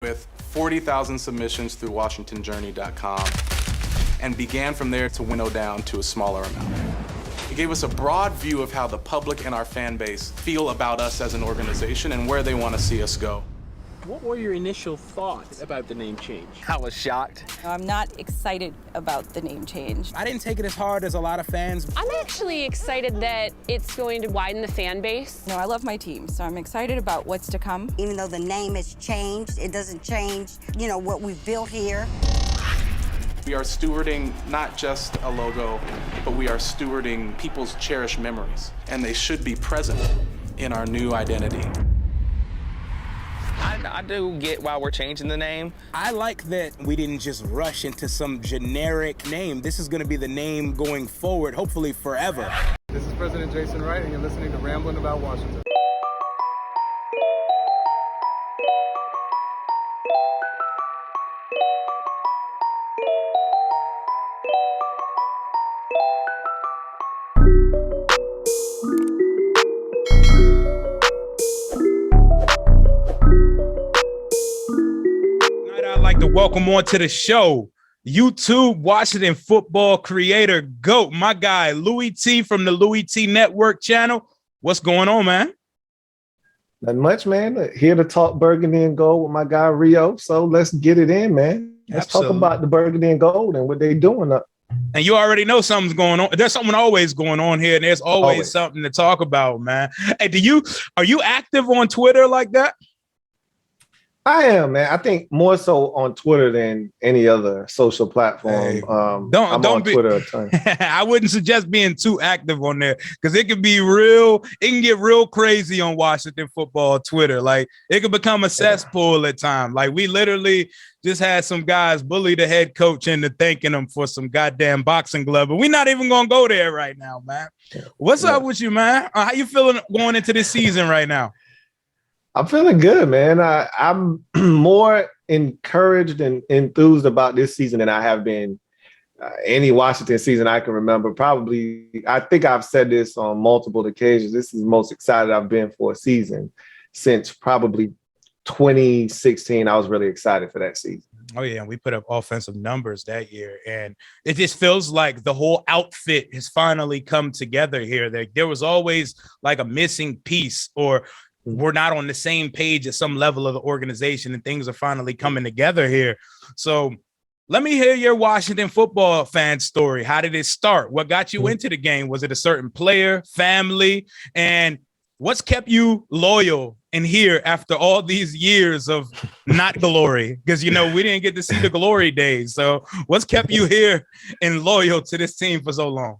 with 40,000 submissions through WashingtonJourney.com and began from there to winnow down to a smaller amount. It gave us a broad view of how the public and our fan base feel about us as an organization and where they want to see us go. What were your initial thoughts about the name change? I was shocked. I'm not excited about the name change. I didn't take it as hard as a lot of fans. I'm actually excited that it's going to widen the fan base. No, I love my team, so I'm excited about what's to come. Even though the name has changed, it doesn't change, what we've built here. We are stewarding not just a logo, but we are stewarding people's cherished memories, and they should be present in our new identity. I do get why we're changing the name. I like that we didn't just rush into some generic name. This is going to be the name going forward, hopefully forever. This is President Jason Wright, and you're listening to Rambling About Washington. I'd like to welcome on to the show YouTube Washington football creator GOAT, my guy Louie T from the Louie T Network channel. What's going on, man? Not much, man. Here to talk burgundy and gold with my guy Rio. So let's get it in, man. Let's talk about the burgundy and gold and what they doing up. And you already know something's going on. There's something always going on here, and there's always something to talk about, man. Hey, are you active on Twitter like that? I am, man. I think more so on Twitter than any other social platform. Hey, I'm on Twitter a ton. I wouldn't suggest being too active on there because it can get real crazy on Washington football Twitter. Like it could become a cesspool at times. Like we literally just had some guys bully the head coach into thanking him for some goddamn boxing glove, but we're not even gonna go there right now, man. What's up with you, man? How you feeling going into this season right now? I'm feeling good, man. I'm more encouraged and enthused about this season than I have been any Washington season I can remember. Probably, I think I've said this on multiple occasions. This is the most excited I've been for a season since probably 2016. I was really excited for that season. Oh, yeah, and we put up offensive numbers that year, and it just feels like the whole outfit has finally come together here. There was always like a missing piece, or we're not on the same page at some level of the organization, and things are finally coming together here. So let me hear your Washington football fan story. How did it start? What got you into the game? Was it a certain player, family? And what's kept you loyal and here after all these years of not glory? Because, we didn't get to see the glory days. So what's kept you here and loyal to this team for so long?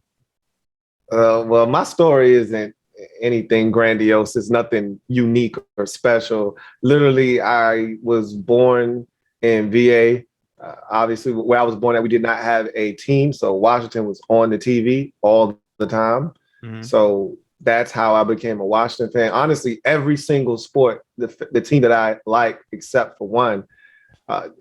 Well, my story isn't anything grandiose. It's nothing unique or special. Literally, I was born in VA. Obviously, where I was born at, we did not have a team. So Washington was on the TV all the time. Mm-hmm. So that's how I became a Washington fan. Honestly, every single sport, the team that I like, except for one,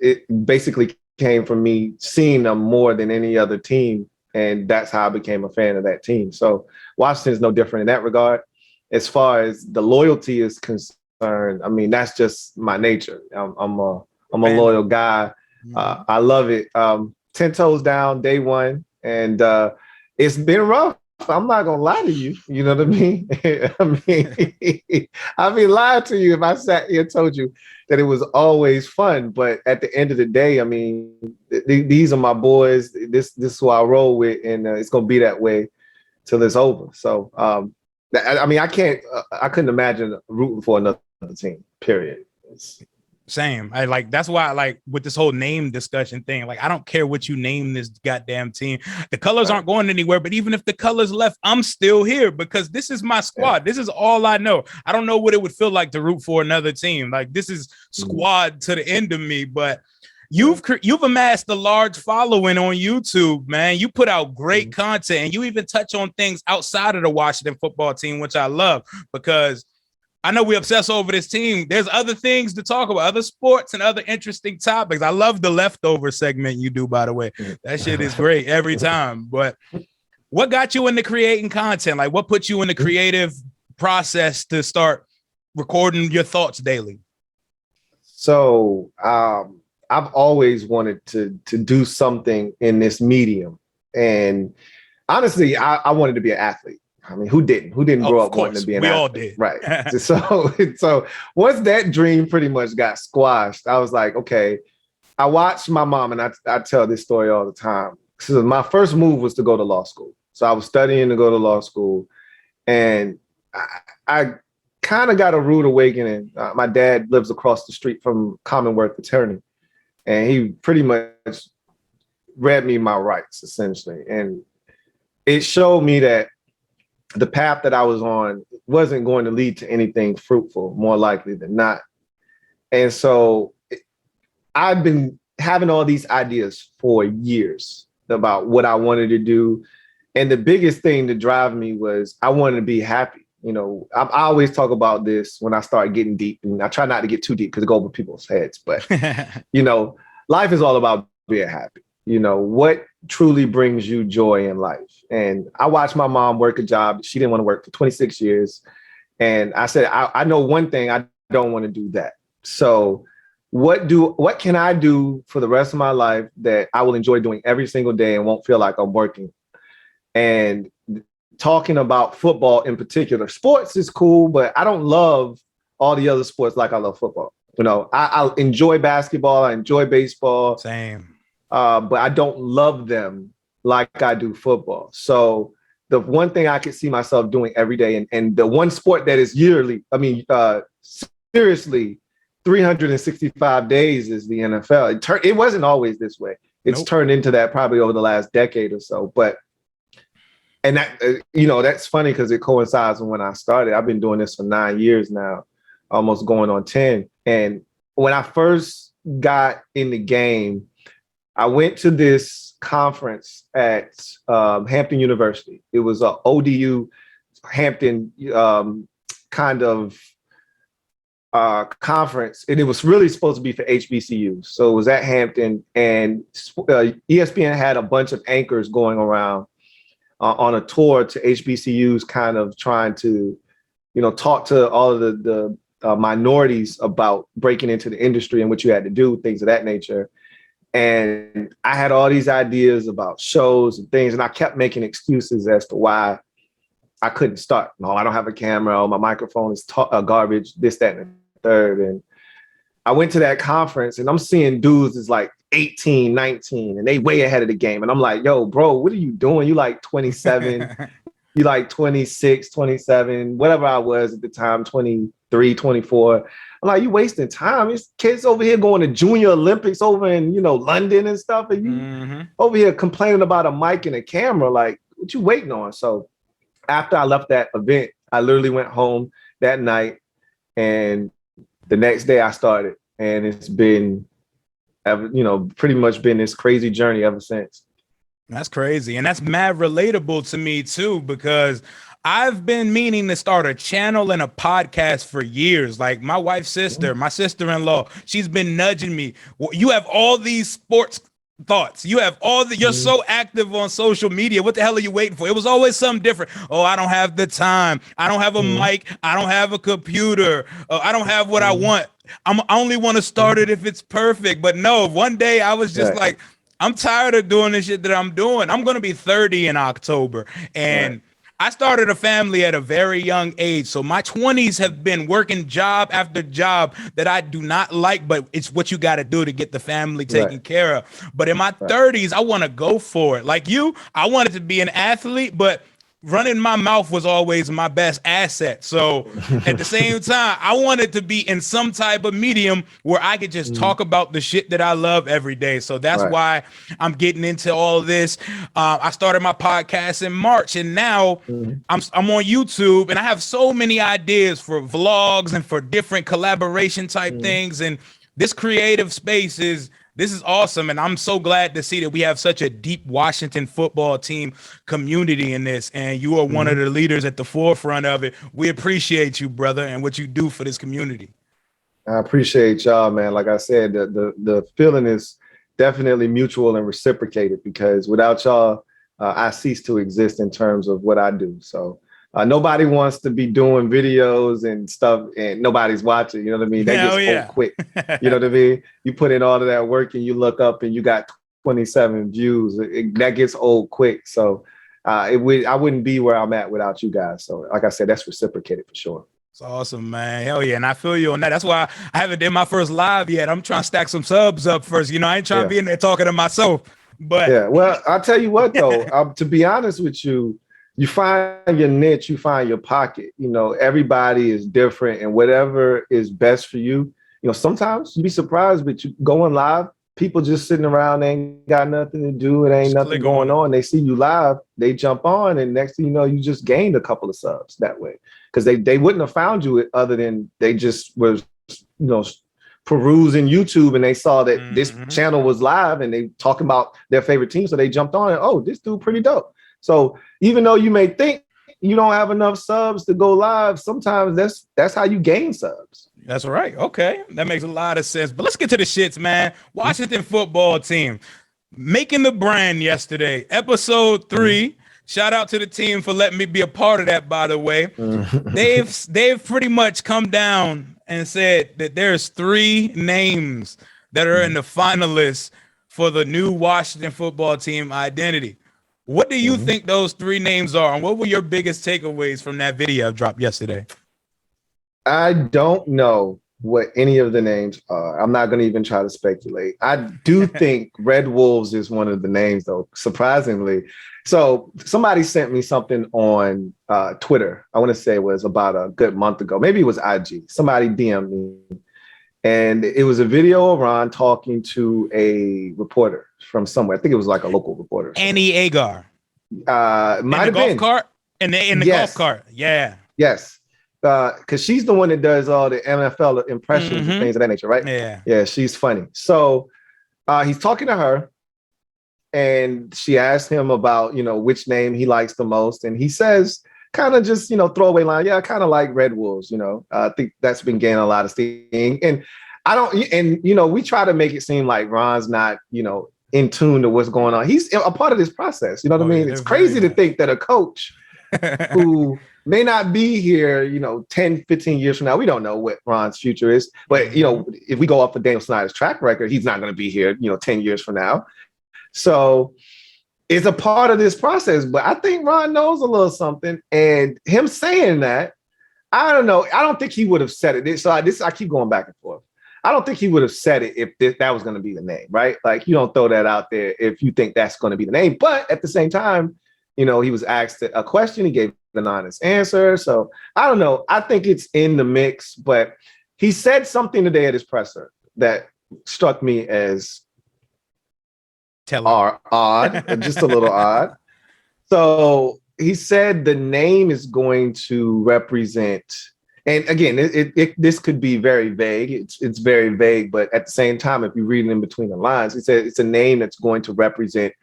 it basically came from me seeing them more than any other team. And that's how I became a fan of that team. So Washington is no different in that regard. As far as the loyalty is concerned, I mean, that's just my nature. I'm a loyal guy. I love it. 10 toes down, day one. And it's been rough. I'm not going to lie to you. You know what I mean? I'd be lying to you if I sat here and told you that it was always fun. But at the end of the day, I mean, these are my boys. This is who I roll with, and it's going to be that way till it's over. So, I mean, I couldn't imagine rooting for another team, period. Same. That's why with this whole name discussion thing, I don't care what you name this goddamn team. The colors aren't going anywhere, but even if the colors left, I'm still here because this is my squad. Yeah. This is all I know. I don't know what it would feel like to root for another team. This is squad to the end of me, but you've amassed a large following on YouTube, man. You put out great content, and you even touch on things outside of the Washington football team, which I love because I know we obsess over this team. There's other things to talk about, other sports and other interesting topics. I love the leftover segment you do, by the way. That shit is great every time. But what got you into creating content? What put you in the creative process to start recording your thoughts daily? So I've always wanted to do something in this medium. And honestly, I wanted to be an athlete. I mean, who didn't? Who didn't grow Of up wanting course, to be an we athlete? all did. Right. So once that dream pretty much got squashed, I was like, okay, I watched my mom, and I tell this story all the time. So my first move was to go to law school. So I was studying to go to law school, and I kind of got a rude awakening. My dad lives across the street from Commonwealth Attorney, and he pretty much read me my rights, essentially. And it showed me that the path that I was on wasn't going to lead to anything fruitful, more likely than not. And so I've been having all these ideas for years about what I wanted to do. And the biggest thing to drive me was I wanted to be happy. You know, I always talk about this when I start getting deep, and I try not to get too deep because it goes over people's heads. But, you know, life is all about being happy. You know, what truly brings you joy in life? And I watched my mom work a job she didn't want to work for 26 years. And I said, I know one thing, I don't want to do that. So what can I do for the rest of my life that I will enjoy doing every single day and won't feel like I'm working? And talking about football in particular, sports is cool, but I don't love all the other sports like I love football. You know, I enjoy basketball, I enjoy baseball. Same. But I don't love them like I do football. So the one thing I could see myself doing every day, and the one sport that is seriously 365 days is the NFL. It wasn't always this way. It's turned into that probably over the last decade or so. And that, that's funny because it coincides with when I started. I've been doing this for 9 years now, almost going on 10. And when I first got in the game, I went to this conference at Hampton University. It was a ODU Hampton kind of conference, and it was really supposed to be for HBCUs. So it was at Hampton, and ESPN had a bunch of anchors going around on a tour to HBCUs, kind of trying to, talk to all of the minorities about breaking into the industry and what you had to do, things of that nature. And I had all these ideas about shows and things, and I kept making excuses as to why I couldn't start. No, I don't have a camera. My microphone is garbage, this, that, and the third. And I went to that conference, and I'm seeing dudes is like 18, 19, and they way ahead of the game. And I'm like, yo, bro, what are you doing? You like 27, you like 26, 27, whatever I was at the time, 23, 24. I'm like, you wasting time. There's kids over here going to Junior Olympics over in, London and stuff. And you over here complaining about a mic and a camera. Like, what you waiting on? So after I left that event, I literally went home that night, and the next day I started. And it's been, pretty much been this crazy journey ever since. That's crazy. And that's mad relatable to me too, because I've been meaning to start a channel and a podcast for years. Like my wife's sister, my sister-in-law, she's been nudging me. Well, you have all these sports thoughts. You have you're so active on social media. What the hell are you waiting for? It was always something different. Oh, I don't have the time. I don't have a mic. I don't have a computer. I don't have what I want. I only want to start it if it's perfect. But no, one day I was just like, I'm tired of doing the shit that I'm doing. I'm going to be 30 in October. And I started a family at a very young age. So my 20s have been working job after job that I do not like, but it's what you got to do to get the family taken care of. But in my 30s, I want to go for it. Like you, I wanted to be an athlete, but running my mouth was always my best asset. So at the same time, I wanted to be in some type of medium where I could just talk about the shit that I love every day. So that's why I'm getting into all of this. I started my podcast in March, and now I'm on YouTube, and I have so many ideas for vlogs and for different collaboration type things. And this creative space this is awesome, and I'm so glad to see that we have such a deep Washington football team community in this, and you are one of the leaders at the forefront of it. We appreciate you, brother, and what you do for this community. I appreciate y'all, man. Like I said, the feeling is definitely mutual and reciprocated, because without y'all, I cease to exist in terms of what I do. So Nobody wants to be doing videos and stuff and nobody's watching. You know what I mean? They Hell just yeah. old quick. You know what I mean? You put in all of that work and you look up and you got 27 views. That gets old quick. So I wouldn't be where I'm at without you guys. So like I said, that's reciprocated for sure. It's awesome, man. Hell yeah. And I feel you on that. That's why I haven't done my first live yet. I'm trying to stack some subs up first. You know, I ain't trying to be in there talking to myself. But yeah, well, I'll tell you what though, to be honest with you, you find your niche, you find your pocket. You know, everybody is different and whatever is best for you. You know, sometimes you'd be surprised, but you going live, people just sitting around, they ain't got nothing to do. It ain't nothing going on. They see you live, they jump on, and next thing you know, you just gained a couple of subs that way. Because they wouldn't have found you other than they just was, perusing YouTube and they saw that this channel was live and they talking about their favorite team. So they jumped on and, oh, this dude pretty dope. So even though you may think you don't have enough subs to go live, sometimes that's how you gain subs. That's right. Okay. That makes a lot of sense. But let's get to the shits, man. Washington football team making the brand yesterday, episode 3. Shout out to the team for letting me be a part of that, by the way. They've pretty much come down and said that there's 3 names that are in the finalists for the new Washington football team identity. What do you think those 3 names are? And what were your biggest takeaways from that video dropped yesterday? I don't know what any of the names are. I'm not going to even try to speculate. I do think Red Wolves is one of the names, though, surprisingly. So somebody sent me something on Twitter. I want to say it was about a good month ago. Maybe it was IG. Somebody DM'd me. And it was a video of Ron talking to a reporter from somewhere. I think it was like a local reporter. Annie Agar. Might have been. Golf cart? In the golf cart. Yeah. Yes. Because she's the one that does all the NFL impressions and things of that nature, right? Yeah. Yeah, she's funny. So he's talking to her and she asked him about, which name he likes the most. And he says, kind of just, throwaway line. Yeah, I kind of like Red Wolves, I think that's been gaining a lot of steam. And we try to make it seem like Ron's not, in tune to what's going on. He's a part of this process. You know what I mean? Yeah, it's crazy to think that a coach who may not be here, 10, 15 years from now. We don't know what Ron's future is. But, if we go off of Daniel Snyder's track record, he's not going to be here, 10 years from now. So it's a part of this process. But I think Ron knows a little something. And him saying that, I don't know. I don't think he would have said it. So I keep going back and forth. I don't think he would have said it if that was going to be the name, right? Like, you don't throw that out there if you think that's going to be the name. But at the same time, he was asked a question. He gave an honest answer. So I don't know. I think it's in the mix. But he said something today at his presser that struck me as odd, just a little odd. So he said the name is going to represent, and again, this could be very vague. It's very vague, but at the same time, if you read it in between the lines, he said it's a name that's going to represent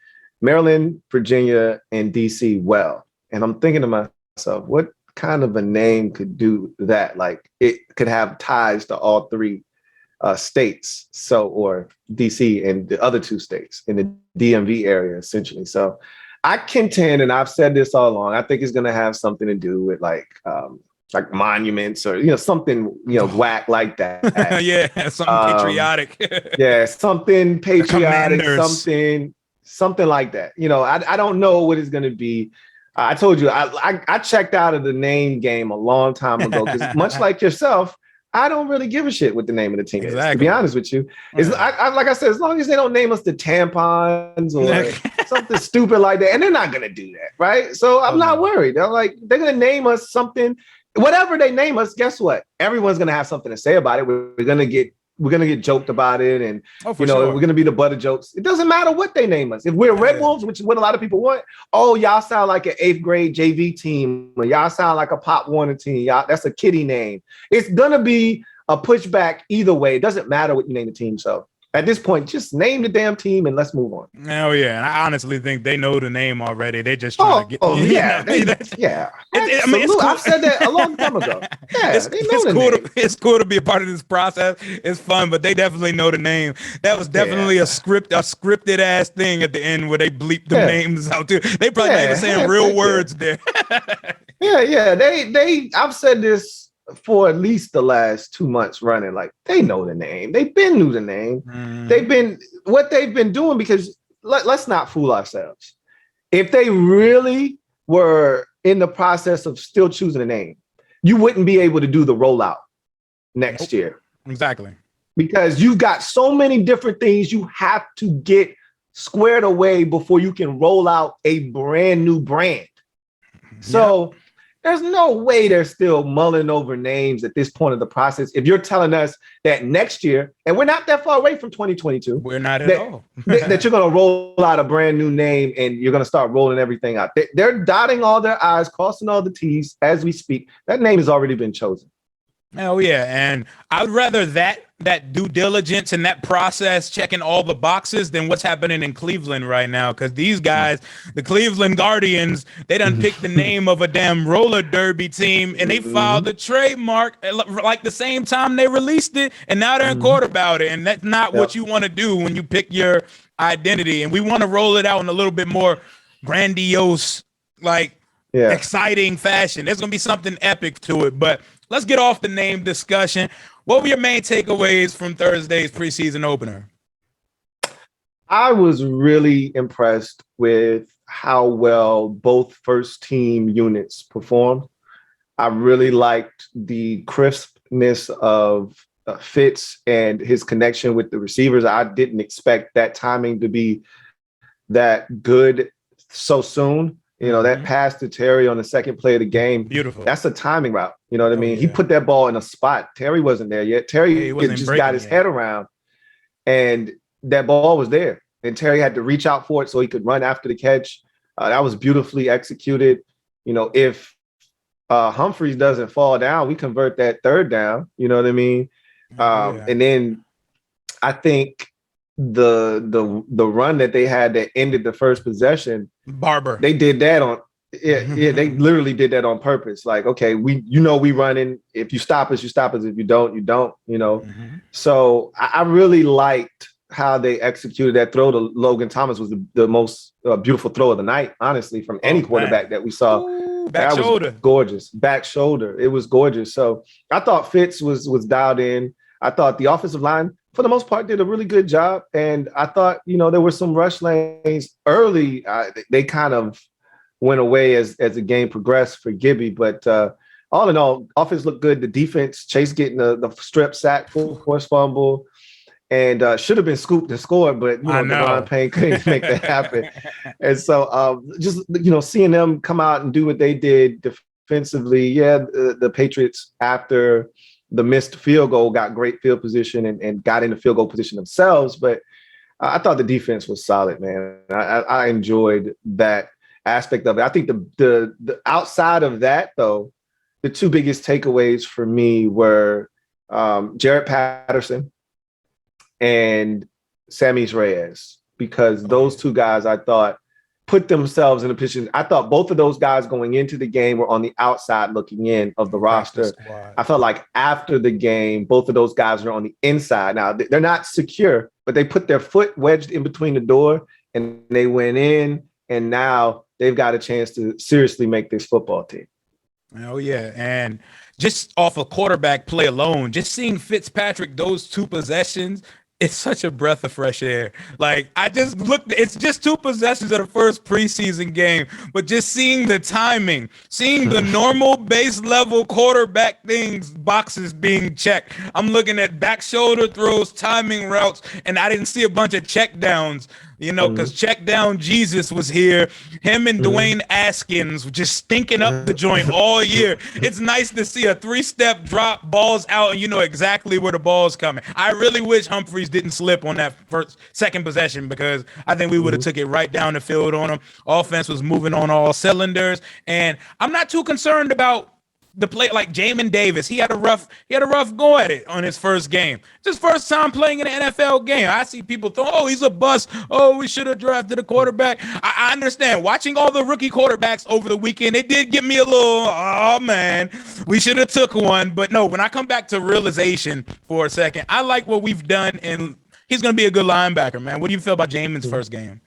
Maryland, Virginia, and DC well. And I'm thinking to myself, what kind of a name could do that? Like, it could have ties to all 3 states, or DC and the other 2 states in the DMV area, essentially. So I contend, and I've said this all along, I think it's going to have something to do with like monuments or something whack like that. Yeah, something patriotic. Yeah, something patriotic, Commanders. something like that. I don't know what it's going to be. I told you I checked out of the name game a long time ago because much like yourself, I don't really give a shit what the name of the team is, to be honest with you. It's like I said, as long as they don't name us the tampons or something stupid like that, and they're not gonna do that, right? So I'm not worried. They're gonna name us something, whatever they name us. Guess what? Everyone's gonna have something to say about it. We're gonna get joked about it, and we're gonna be the butt of jokes. It doesn't matter what they name us. If we're Red Wolves, which is what a lot of people want, oh, y'all sound like an 8th grade JV team, or y'all sound like a Pop Warner team. Y'all, that's a kiddie name. It's gonna be a pushback either way. It doesn't matter what you name the team. So at this point, just name the damn team and let's move on. Oh yeah, and I honestly think they know the name already. They just trying to get. Oh yeah, yeah. I mean, it's cool. I've said that a long time ago. Yeah, it's cool to be a part of this process. It's fun, but they definitely know the name. That was definitely a scripted ass thing at the end where they bleeped the names out too. They probably not even saying real words there. Yeah. I've said this for at least the last 2 months running. Like, they know the name. They've been knew the name. They've been doing, because let's not fool ourselves. If they really were in the process of still choosing a name, you wouldn't be able to do the rollout next year. Exactly. Because you've got so many different things you have to get squared away before you can roll out a brand new brand. So there's no way they're still mulling over names at this point of the process. If you're telling us that next year, and we're not that far away from 2022, we're not at all, that you're going to roll out a brand new name and you're going to start rolling everything out. They're dotting all their I's, crossing all the T's as we speak. That name has already been chosen. Oh yeah, and I'd rather that due diligence and that process checking all the boxes than what's happening in Cleveland right now. Because these guys, the Cleveland Guardians, they done picked the name of a damn roller derby team, and they filed the trademark like the same time they released it, and now they're in court about it. And that's not what you want to do when you pick your identity. And we want to roll it out in a little bit more grandiose, like exciting fashion. There's gonna be something epic to it, but. Let's get off the name discussion. What were your main takeaways from Thursday's preseason opener? I was really impressed with how well both first team units performed. I really liked the crispness of Fitz and his connection with the receivers. I didn't expect that timing to be that good so soon. You know, that pass to Terry on the second play of the game. Beautiful. That's a timing route. You know what I mean? He put that ball in a spot. Terry wasn't there yet. Terry just got his head around, and that ball was there. And Terry had to reach out for it so he could run after the catch. That was beautifully executed. You know, if Humphreys doesn't fall down, we convert that third down. You know what I mean? And then I think the run that they had that ended the first possession, Barber, they did that on they literally did that on purpose. Like, okay, we running. If you stop us, you stop us. If you don't, you don't, you know. So I really liked how they executed that throw to Logan Thomas. Was the most beautiful throw of the night, honestly, from any quarterback that we saw. Back shoulder. Was gorgeous. Back shoulder. It was gorgeous. So I thought Fitz was dialed in. I thought the offensive line, for the most part, did a really good job. And I thought, you know, there were some rush lanes early. They kind of went away as the game progressed for Gibby. But all in all, offense looked good. The defense, Chase getting the strip sack, full force fumble, and should have been scooped and scored, but you know, Devon Payne couldn't make that happen. And so just, you know, seeing them come out and do what they did defensively. Yeah, the Patriots, after the missed field goal, got great field position and got into field goal position themselves. But I thought the defense was solid, man. I enjoyed that aspect of it. I think the outside of that, though, the two biggest takeaways for me were Jared Patterson and Sammy Reyes, because those two guys, I thought, put themselves in a position. I thought both of those guys going into the game were on the outside looking in of the roster. I felt like after the game, both of those guys are on the inside. Now, they're not secure, but they put their foot wedged in between the door and they went in, and now they've got a chance to seriously make this football team. Oh, yeah. And just off a quarterback play alone, just seeing Fitzpatrick, those two possessions, it's such a breath of fresh air. Like, I just looked, it's just two possessions of the first preseason game, but just seeing the timing, seeing the normal base level quarterback boxes being checked. I'm looking at back shoulder throws, timing routes, and I didn't see a bunch of check downs, you know, because check down Jesus was here. Him and Dwayne Askins just stinking up the joint all year. It's nice to see a 3-step drop, balls out, and you know exactly where the ball's coming. I really wish Humphreys didn't slip on that second possession, because I think we would have took it right down the field on him. Offense was moving on all cylinders, and I'm not too concerned about the play. Like Jamin Davis, he had a rough go at it on his first game. It's his first time playing in an NFL game. I see people throw, oh, he's a bust. Oh, we should have drafted a quarterback. I understand. Watching all the rookie quarterbacks over the weekend, it did give me a little, oh man, we should have took one. But no, when I come back to realization for a second, I like what we've done, and he's going to be a good linebacker, man. What do you feel about Jamin's first game?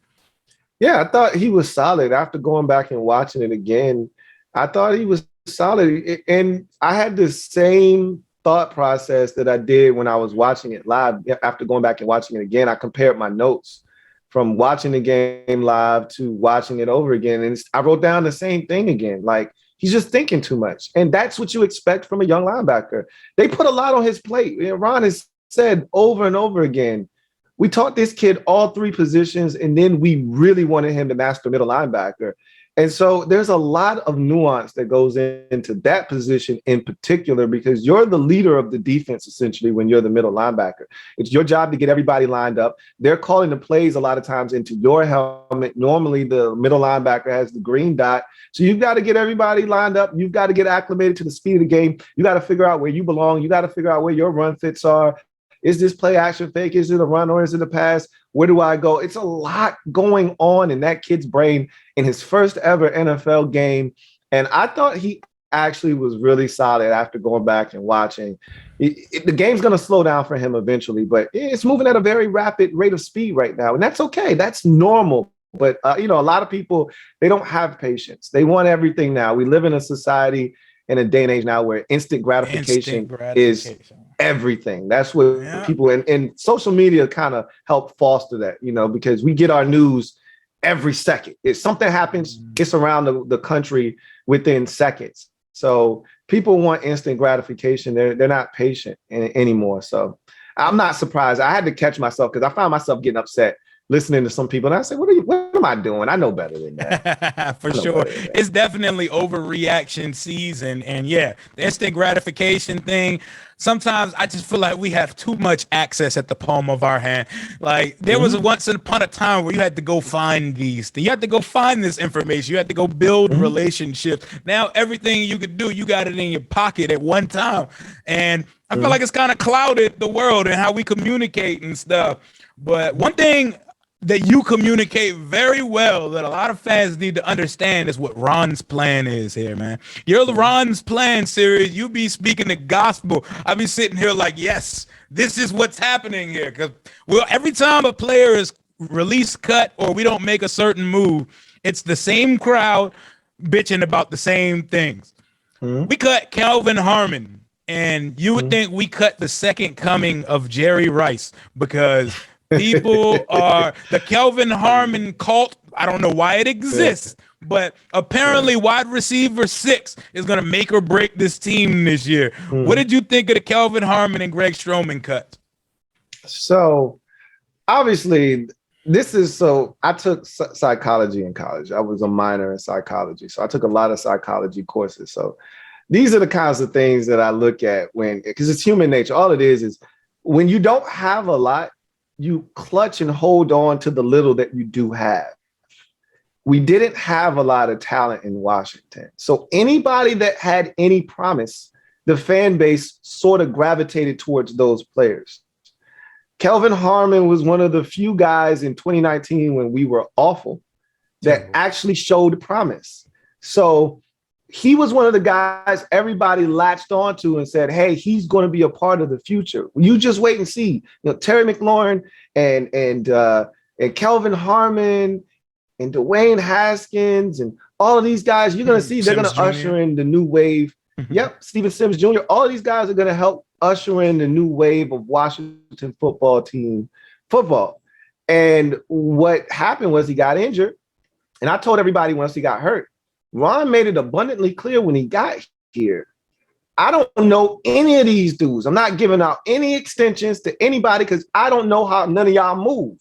Yeah, I thought he was solid. After going back and watching it again, I thought he was solid. And I had the same thought process that I did when I was watching it live. After going back and watching it again, I compared my notes from watching the game live to watching it over again. And I wrote down the same thing again. Like, he's just thinking too much. And that's what you expect from a young linebacker. They put a lot on his plate. Ron has said over and over again, we taught this kid all three positions, and then we really wanted him to master middle linebacker. And so there's a lot of nuance that goes into that position in particular, because you're the leader of the defense, essentially, when you're the middle linebacker. It's your job to get everybody lined up. They're calling the plays a lot of times into your helmet. Normally, the middle linebacker has the green dot. So you've got to get everybody lined up. You've got to get acclimated to the speed of the game. You got to figure out where you belong. You got to figure out where your run fits are. Is this play action fake? Is it a run or is it a pass? Where do I go? It's a lot going on in that kid's brain in his first ever NFL game. And I thought he actually was really solid after going back and watching. The game's going to slow down for him eventually, but it's moving at a very rapid rate of speed right now. And that's okay. That's normal. But, a lot of people, they don't have patience. They want everything now. We live in a society in a day and age now where instant gratification is everything. That's what people and social media kind of help foster that, because we get our news every second. If something happens, it's around the country within seconds. So people want instant gratification. They're not patient anymore. So I'm not surprised. I had to catch myself because I found myself getting upset listening to some people. And I said, what am I doing? I know better than that. For sure. It's definitely overreaction season. And the instant gratification thing. Sometimes I just feel like we have too much access at the palm of our hand. Like there was once upon a time where you had to go find these things. You had to go find this information. You had to go build relationships. Now everything you could do, you got it in your pocket at one time. And I feel like it's kind of clouded the world and how we communicate and stuff. But one thing that you communicate very well that a lot of fans need to understand is what Ron's plan is here, man. You're the Ron's plan series. You be speaking the gospel. I be sitting here like, yes, this is what's happening here. Because every time a player is release cut or we don't make a certain move, it's the same crowd bitching about the same things. We cut Calvin Harmon, and you would think we cut the second coming of Jerry Rice because people are the Kelvin Harmon cult. I don't know why it exists, but apparently wide receiver 6 is going to make or break this team this year. What did you think of the Kelvin Harmon and Greg Stroman cuts? So obviously I took psychology in college. I was a minor in psychology. So I took a lot of psychology courses. So these are the kinds of things that I look at because it's human nature. All it is when you don't have a lot, you clutch and hold on to the little that you do have. We didn't have a lot of talent in Washington. So anybody that had any promise, the fan base sort of gravitated towards those players. Kelvin Harmon was one of the few guys in 2019 when we were awful that actually showed promise. So he was one of the guys everybody latched onto and said, hey, he's going to be a part of the future. You just wait and see. Terry McLaurin and Kelvin Harmon and Dwayne Haskins and all of these guys, you're going to see they're going to usher in the new wave. Yep, Steven Sims Jr. All of these guys are going to help usher in the new wave of Washington football team football. And what happened was he got injured. And I told everybody once he got hurt, Ron made it abundantly clear when he got here. I don't know any of these dudes. I'm not giving out any extensions to anybody because I don't know how none of y'all move.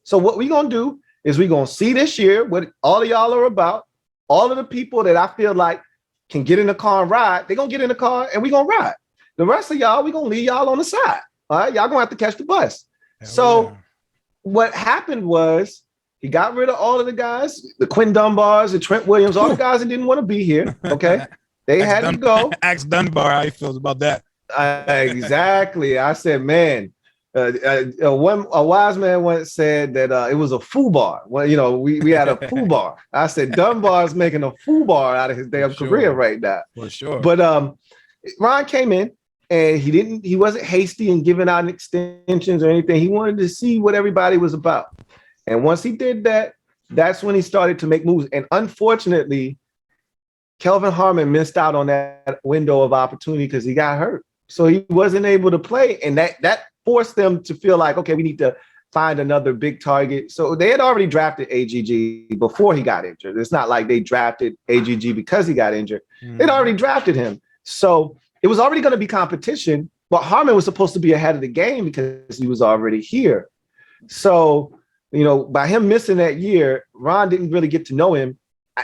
So what we're going to do is we're going to see this year what all of y'all are about. All of the people that I feel like can get in the car and ride, they're going to get in the car and we're going to ride. The rest of y'all, we're going to leave y'all on the side. All right, y'all going to have to catch the bus. What happened was he got rid of all of the guys, the Quinn Dunbars and Trent Williams, all the guys that didn't want to be here. Okay. They had to go. Ask Dunbar how he feels about that. Exactly. I said, man, a wise man once said that it was a foobar. Well, we had a foobar. I said, Dunbar's making a foobar out of his damn career right now. For sure. But Ron came in and he wasn't hasty in giving out extensions or anything. He wanted to see what everybody was about. And once he did that, that's when he started to make moves. And unfortunately, Kelvin Harmon missed out on that window of opportunity because he got hurt. So he wasn't able to play. And that forced them to feel like, okay, we need to find another big target. So they had already drafted AGG before he got injured. It's not like they drafted AGG because he got injured. They'd already drafted him. So it was already going to be competition, but Harmon was supposed to be ahead of the game because he was already here. So, by him missing that year, Ron didn't really get to know him.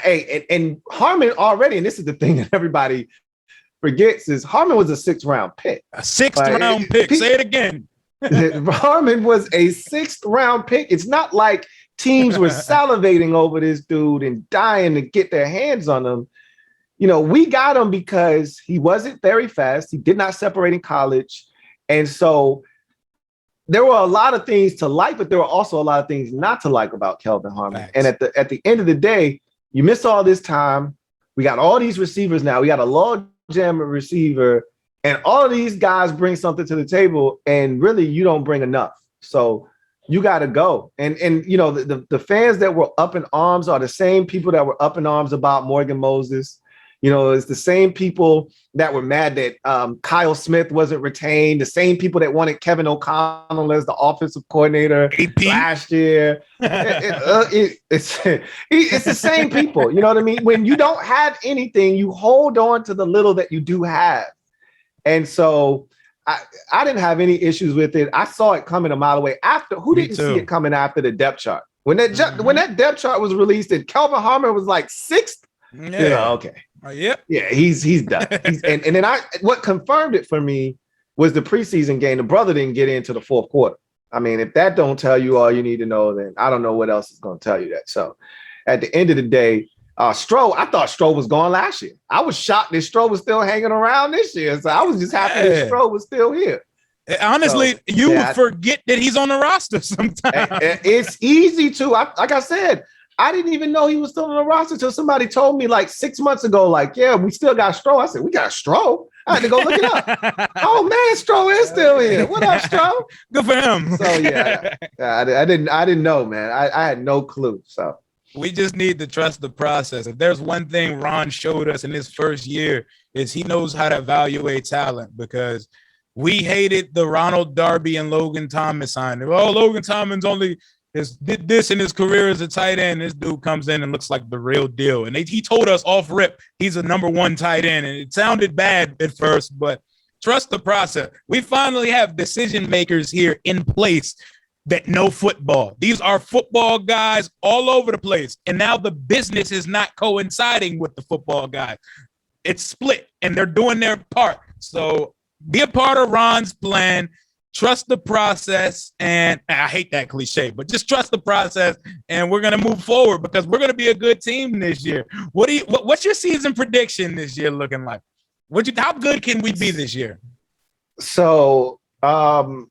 And Harmon already, and this is the thing that everybody forgets, is Harmon was a 6th-round pick. A 6th-round pick. Say it again. Harmon was a 6th-round pick. It's not like teams were salivating over this dude and dying to get their hands on him. We got him because he wasn't very fast. He did not separate in college. And so there were a lot of things to like, but there were also a lot of things not to like about Kelvin Harmon. Facts. And at the end of the day, you miss all this time. We got all these receivers now. We got a log jam receiver, and all of these guys bring something to the table, and really you don't bring enough. So you got to go. And the fans that were up in arms are the same people that were up in arms about Morgan Moses. It's the same people that were mad that Kyle Smith wasn't retained, the same people that wanted Kevin O'Connell as the offensive coordinator last year. It's the same people. You know what I mean? When you don't have anything, you hold on to the little that you do have. And so I didn't have any issues with it. I saw it coming a mile away. Who didn't see it coming after the depth chart? When that depth chart was released and Kelvin Harmon was like 6th, okay. Yeah, he's done. And then what confirmed it for me was the preseason game. The brother didn't get into the 4th quarter. I mean, if that don't tell you all you need to know, then I don't know what else is going to tell you that. So at the end of the day, I thought Stroh was gone last year. I was shocked that Stroh was still hanging around this year. So I was just happy that Stroh was still here. Honestly, you would forget that he's on the roster sometimes. It's easy to. Like I said, I didn't even know he was still on the roster until somebody told me like 6 months ago, like, yeah, we still got Stroh. I said, we got Stroh? I had to go look it up. Oh, man, Stroh is still here. What up, Stroh? Good for him. So, yeah, I didn't know, man. I had no clue. So we just need to trust the process. If there's one thing Ron showed us in his first year is he knows how to evaluate talent, because we hated the Ronald Darby and Logan Thomas signing. Oh, Logan Thomas only did this in his career as a tight end. This dude comes in and looks like the real deal. And he told us off rip he's a number 1 tight end. And it sounded bad at first, but trust the process. We finally have decision makers here in place that know football. These are football guys all over the place. And now the business is not coinciding with the football guys. It's split and they're doing their part. So be a part of Ron's plan. Trust the process, and I hate that cliche, but just trust the process, and we're going to move forward because we're going to be a good team this year. What's your season prediction this year looking like? How good can we be this year? So, the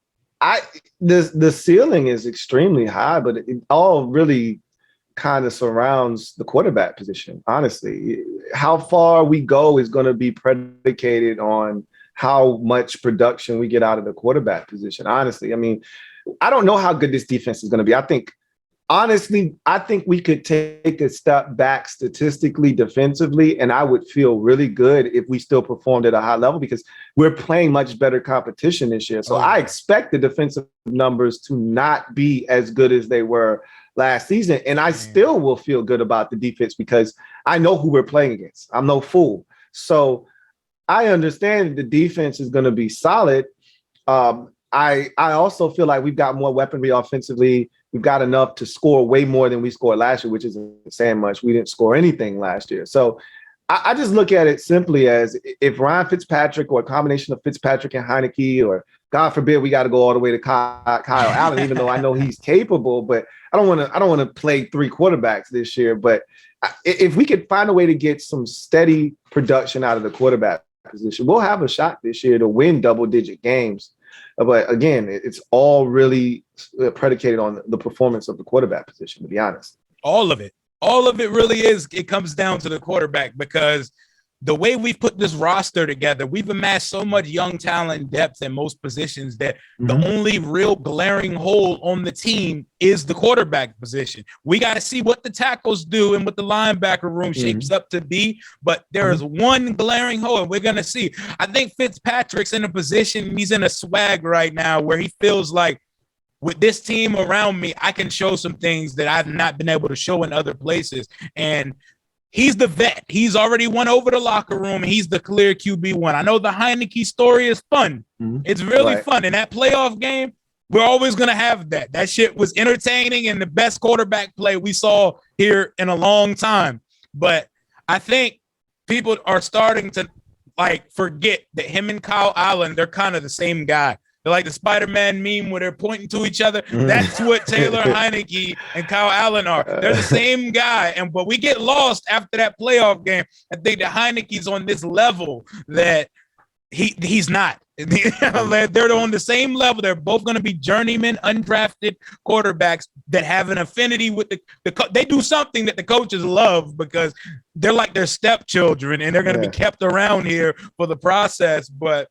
ceiling is extremely high, but it all really kind of surrounds the quarterback position. Honestly, how far we go is going to be predicated on how much production we get out of the quarterback position. Honestly, I mean, I don't know how good this defense is going to be. I think we could take a step back statistically, defensively, and I would feel really good if we still performed at a high level because we're playing much better competition this year. So I expect the defensive numbers to not be as good as they were last season. And I still will feel good about the defense because I know who we're playing against. I'm no fool. So I understand the defense is going to be solid. I also feel like we've got more weaponry offensively. We've got enough to score way more than we scored last year, which isn't saying much. We didn't score anything last year. So I just look at it simply as if Ryan Fitzpatrick or a combination of Fitzpatrick and Heineke, or God forbid we got to go all the way to Kyle Allen, even though I know he's capable, but I don't want to play 3 quarterbacks this year. But if we could find a way to get some steady production out of the quarterback position, we'll have a shot this year to win double-digit games. But again, it's all really predicated on the performance of the quarterback position, to be honest. All of it really is. It comes down to the quarterback because the way we've put this roster together, we've amassed so much young talent depth in most positions that the only real glaring hole on the team is the quarterback position. We got to see what the tackles do and what the linebacker room shapes up to be, but there is one glaring hole, and we're going to see. I think Fitzpatrick's in a position, he's in a swag right now where he feels like, with this team around me, I can show some things that I've not been able to show in other places. And he's the vet. He's already won over the locker room. He's the clear QB1. I know the Heineke story is fun. It's really fun. In that playoff game, we're always going to have that. That shit was entertaining and the best quarterback play we saw here in a long time. But I think people are starting to forget that him and Kyle Allen, they're kind of the same guy. They're like the Spider-Man meme where they're pointing to each other. That's what Taylor Heineke and Kyle Allen are. They're the same guy. But we get lost after that playoff game. I think that Heineke's on this level that he's not. They're on the same level. They're both going to be journeyman, undrafted quarterbacks that have an affinity with they do something that the coaches love because they're like their stepchildren and they're going to be kept around here for the process. But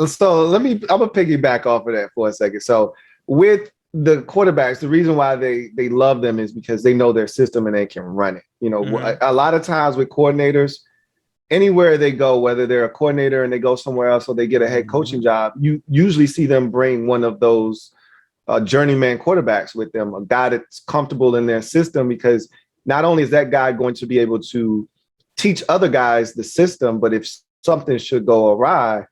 so I'm gonna piggyback off of that for a second. So with the quarterbacks, the reason why they love them is because they know their system and they can run it. You know, a lot of times with coordinators, anywhere they go, whether they're a coordinator and they go somewhere else or they get a head coaching job, you usually see them bring one of those journeyman quarterbacks with them, a guy that's comfortable in their system, because not only is that guy going to be able to teach other guys the system, but if something should go awry,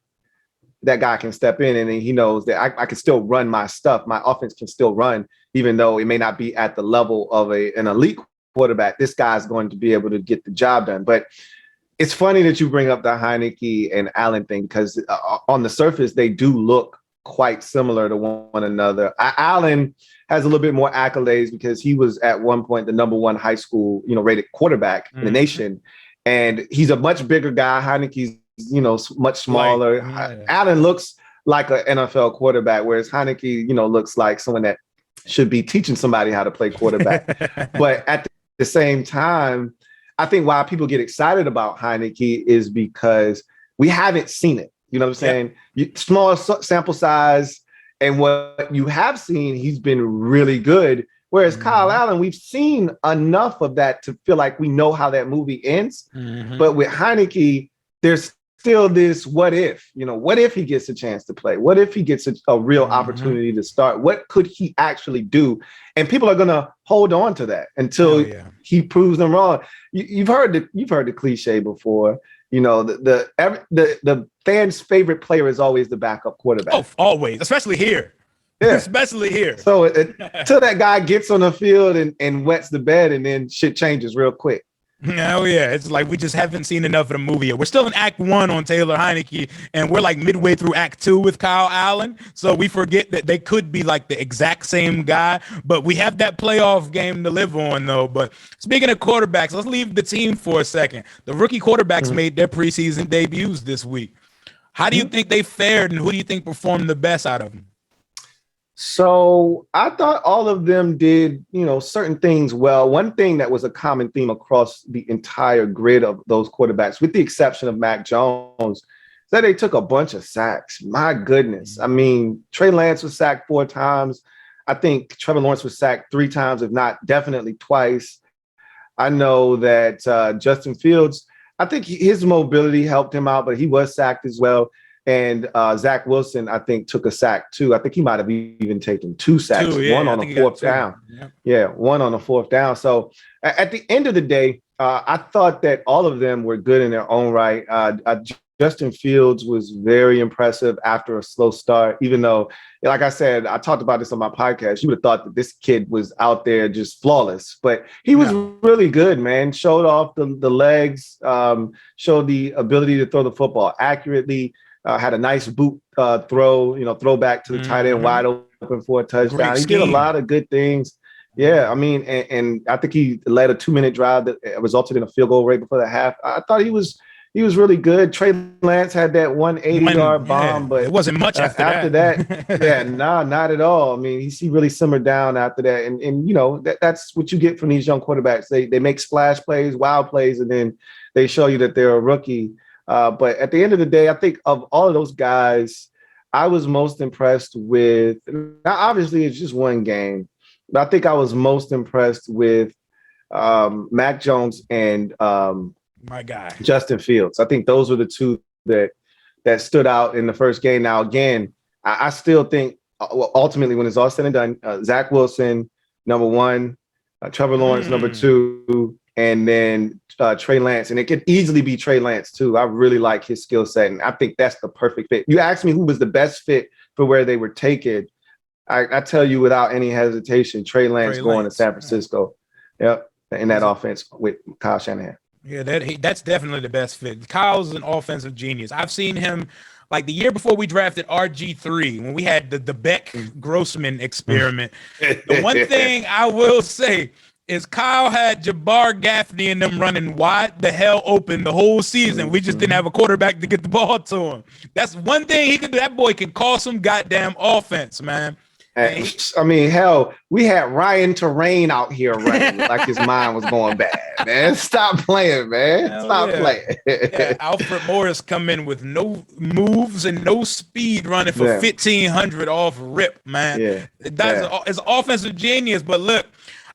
that guy can step in and he knows that I can still run my stuff. My offense can still run, even though it may not be at the level of an elite quarterback. This guy's going to be able to get the job done. But it's funny that you bring up the Heineke and Allen thing, because on the surface, they do look quite similar to one another. Allen has a little bit more accolades because he was at one point the #1 high school, rated quarterback in the nation. And he's a much bigger guy. Heineke's much smaller. Allen looks like an NFL quarterback, whereas Heineke, looks like someone that should be teaching somebody how to play quarterback. But at the same time, I think why people get excited about Heineke is because we haven't seen it. You know what I'm saying? Small sample size, and what you have seen, he's been really good. Whereas Kyle Allen, we've seen enough of that to feel like we know how that movie ends. But with Heineke, there's still this what if, what if he gets a chance to play? What if he gets a real opportunity to start? What could he actually do? And people are going to hold on to that until he proves them wrong. You've heard the cliche before. The fans' favorite player is always the backup quarterback. Oh, always, especially here. Yeah. Especially here. So until that guy gets on the field and wets the bed, and then shit changes real quick. Oh yeah, it's like we just haven't seen enough of the movie yet. We're still in Act 1 on Taylor Heineke, and we're like midway through Act 2 with Kyle Allen. So we forget that they could be like the exact same guy, but we have that playoff game to live on though. But speaking of quarterbacks, let's leave the team for a second. The rookie quarterbacks made their preseason debuts this week. How do you think they fared, and who do you think performed the best out of them? So I thought all of them did, certain things well. One thing that was a common theme across the entire grid of those quarterbacks, with the exception of Mac Jones, is that they took a bunch of sacks. My goodness. I mean, Trey Lance was sacked 4 times. I think Trevor Lawrence was sacked 3 times, if not definitely twice. I know that Justin Fields, I think his mobility helped him out, but he was sacked as well. And Zach Wilson, I think, took a sack too. I think he might have even taken 2 sacks, one on the 4th down. Yeah, one on the 4th down. So at the end of the day, I thought that all of them were good in their own right. Justin Fields was very impressive after a slow start, even though, like I said, I talked about this on my podcast. You would have thought that this kid was out there just flawless, but he was really good, man. Showed off the legs, showed the ability to throw the football accurately. Had a nice boot throw back to the tight end wide open for a touchdown. He did a lot of good things. Yeah, I mean, and I think he led a 2-minute drive that resulted in a field goal right before the half. I thought he was he was really good. Trey Lance had that 180-yard bomb, but it wasn't much after that. Yeah, nah, not at all. I mean, he really simmered down after that, and you know that's what you get from these young quarterbacks. They make splash plays, wild plays, and then they show you that they're a rookie. But at the end of the day, I think of all of those guys, I was most impressed with. Now, obviously, it's just one game, but I think I was most impressed with Mac Jones and my guy Justin Fields. I think those were the two that stood out in the first game. Now, again, I still think ultimately when it's all said and done, Zach Wilson, number one, Trevor Lawrence, number two, and then Trey Lance. And it could easily be Trey Lance, too. I really like his skill set, and I think that's the perfect fit. You asked me who was the best fit for where they were taken. I tell you without any hesitation, Trey Lance going to San Francisco. Yep, in that offense with Kyle Shanahan. Yeah, that's definitely the best fit. Kyle's an offensive genius. I've seen him like the year before we drafted RG3 when we had the Beck Grossman experiment. The one thing I will say is Kyle had Jabbar Gaffney and them running wide the hell open the whole season. We just didn't have a quarterback to get the ball to him. That's one thing he could do. That boy can call some goddamn offense, man. I mean, hell, we had Ryan Terrain out here running like his mind was going bad, man. Stop playing, man. Stop playing. Alfred Morris come in with no moves and no speed running for 1,500 off rip, man. It's offensive genius, but look,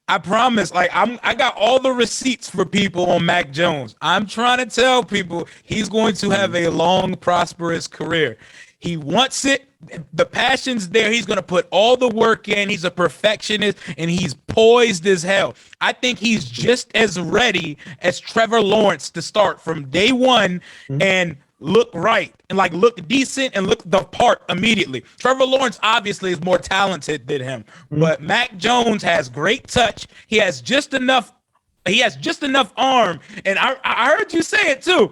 I promise, like I got all the receipts for people on Mac Jones. I'm trying to tell people he's going to have a long, prosperous career. He wants it. The passion's there. He's going to put all the work in. He's a perfectionist, and he's poised as hell. I think he's just as ready as Trevor Lawrence to start from day one and look right and like look decent and look the part immediately. Trevor Lawrence obviously is more talented than him, but Mac Jones has great touch. He has just enough arm. And I heard you say it too.